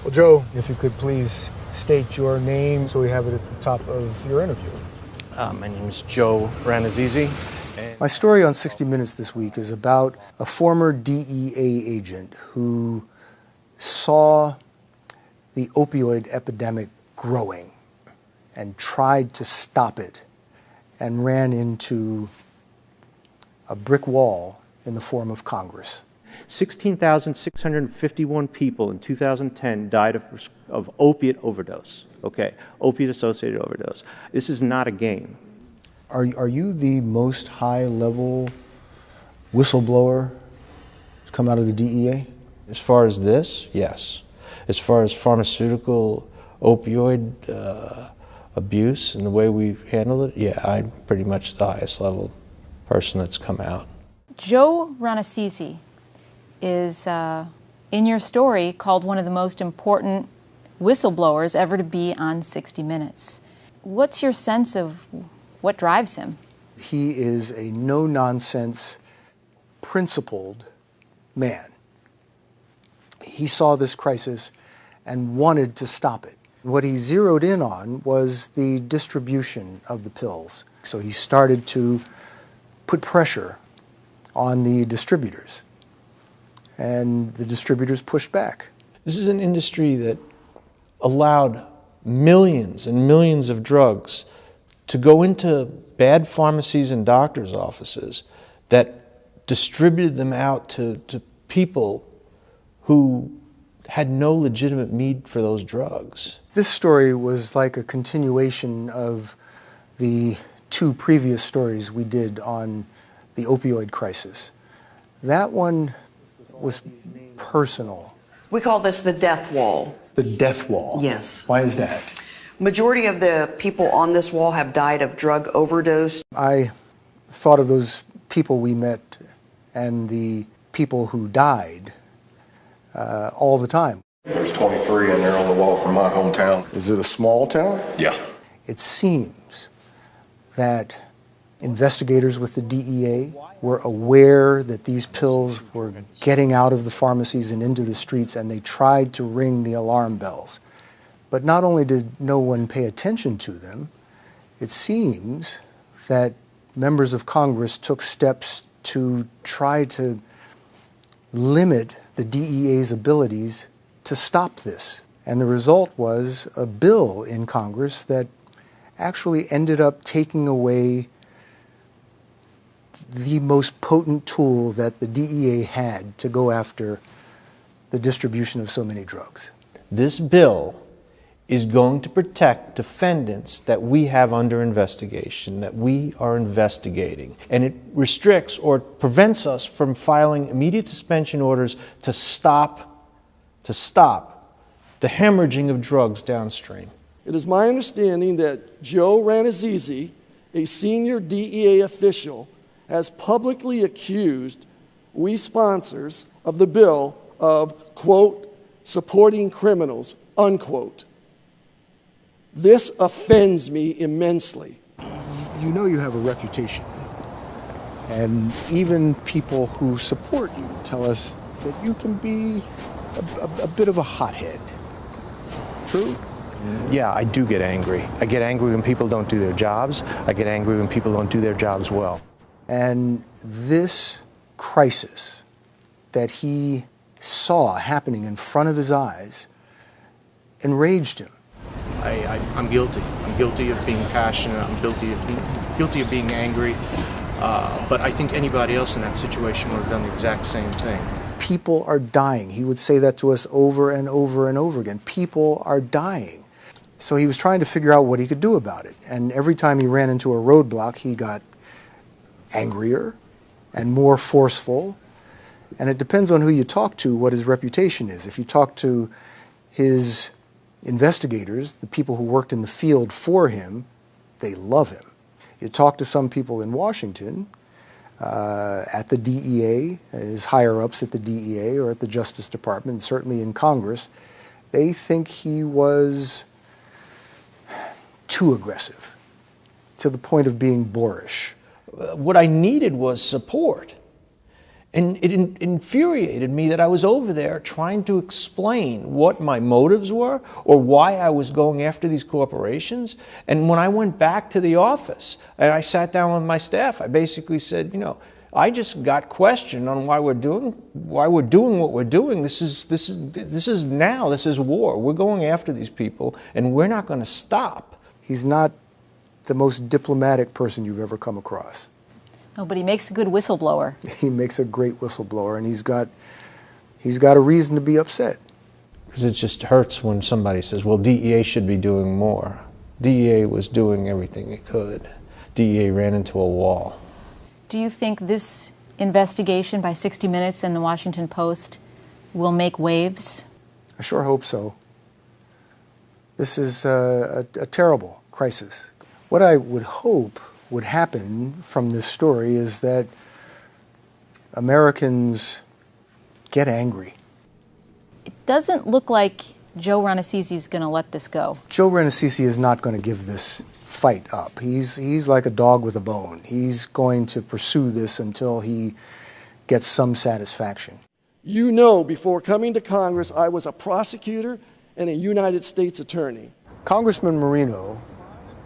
Well, Joe, if you could please state your name so we have it at the top of your interview. My name is Joe Rannazzisi. My story on 60 Minutes this week is about a former DEA agent who saw the opioid epidemic growing and tried to stop it and ran into a brick wall in the form of Congress. 16,651 people in 2010 died of opiate overdose, opiate-associated overdose. This is not a game. Are you the most high-level whistleblower to come out of the DEA? As far as this, yes. As far as pharmaceutical opioid abuse and the way we handle it, yeah, I'm pretty much the highest level person that's come out. Joe Rannazzisi is, in your story, called one of the most important whistleblowers ever to be on 60 Minutes. What's your sense of what drives him? He is a no-nonsense, principled man. He saw this crisis and wanted to stop it. What he zeroed in on was the distribution of the pills. So he started to put pressure on the distributors, and the distributors pushed back. This is an industry that allowed millions and millions of drugs to go into bad pharmacies and doctors' offices that distributed them out to people who had no legitimate need for those drugs. This story was like a continuation of the two previous stories we did on the opioid crisis. That one was personal. We call this the death wall. The death wall? Yes. Why is that? Majority of the people on this wall have died of drug overdose. I thought of those people we met and the people who died all the time. There's 23 in there on the wall from my hometown. Is it a small town? Yeah. It seems that investigators with the DEA were aware that these pills were getting out of the pharmacies and into the streets, and they tried to ring the alarm bells. But not only did no one pay attention to them, it seems that members of Congress took steps to try to limit the DEA's abilities to stop this. And the result was a bill in Congress that actually ended up taking away the most potent tool that the DEA had to go after the distribution of so many drugs. This bill is going to protect defendants that we have under investigation, that we are investigating. And it restricts or prevents us from filing immediate suspension orders to stop the hemorrhaging of drugs downstream. It is my understanding that Joe Rannazzisi, a senior DEA official, has publicly accused we sponsors of the bill of, quote, supporting criminals, unquote. This offends me immensely. You know you have a reputation, and even people who support you tell us that you can be a bit of a hothead. True? Yeah, I do get angry. I get angry when people don't do their jobs. I get angry when people don't do their jobs well. And this crisis that he saw happening in front of his eyes enraged him. I'm guilty. I'm guilty of being passionate. I'm guilty of being angry. But I think anybody else in that situation would have done the exact same thing. People are dying. He would say that to us over and over and over again. People are dying. So he was trying to figure out what he could do about it. And every time he ran into a roadblock, he got angrier and more forceful. And it depends on who you talk to what his reputation is. If you talk to his investigators, the people who worked in the field for him, they love him. You talk to some people in Washington, at the DEA, his higher-ups at the DEA or at the Justice Department, and certainly in Congress, they think he was too aggressive, to the point of being boorish. What I needed was support. And it infuriated me that I was over there trying to explain what my motives were or why I was going after these corporations. And when I went back to the office and I sat down with my staff, I basically said, you know, I just got questioned on why we're doing what we're doing. This is war. We're going after these people, and we're not going to stop. He's not the most diplomatic person you've ever come across. No, but he makes a good whistleblower. He makes a great whistleblower, and he's got a reason to be upset. Because it just hurts when somebody says, well, DEA should be doing more. DEA was doing everything it could. DEA ran into a wall. Do you think this investigation by 60 Minutes and the Washington Post will make waves? I sure hope so. This is a terrible crisis. What I would hope would happen from this story is that Americans get angry. It doesn't look like Joe Rannazzisi is going to let this go. Joe Rannazzisi is not going to give this fight up. He's like a dog with a bone. He's going to pursue this until he gets some satisfaction. You know, before coming to Congress, I was a prosecutor and a United States attorney. Congressman Marino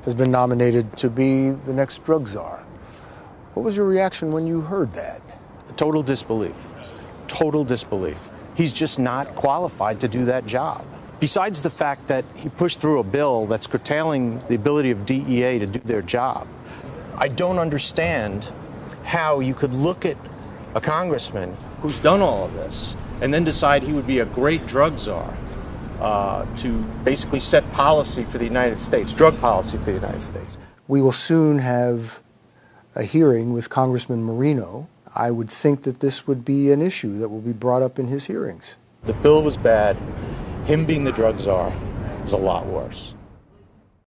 has been nominated to be the next drug czar. What was your reaction when you heard that? Total disbelief. Total disbelief. He's just not qualified to do that job. Besides the fact that he pushed through a bill that's curtailing the ability of DEA to do their job, I don't understand how you could look at a congressman who's done all of this and then decide he would be a great drug czar to basically set policy for the United States, drug policy for the United States. We will soon have a hearing with Congressman Marino. I would think that this would be an issue that will be brought up in his hearings. The bill was bad. Him being the drug czar is a lot worse.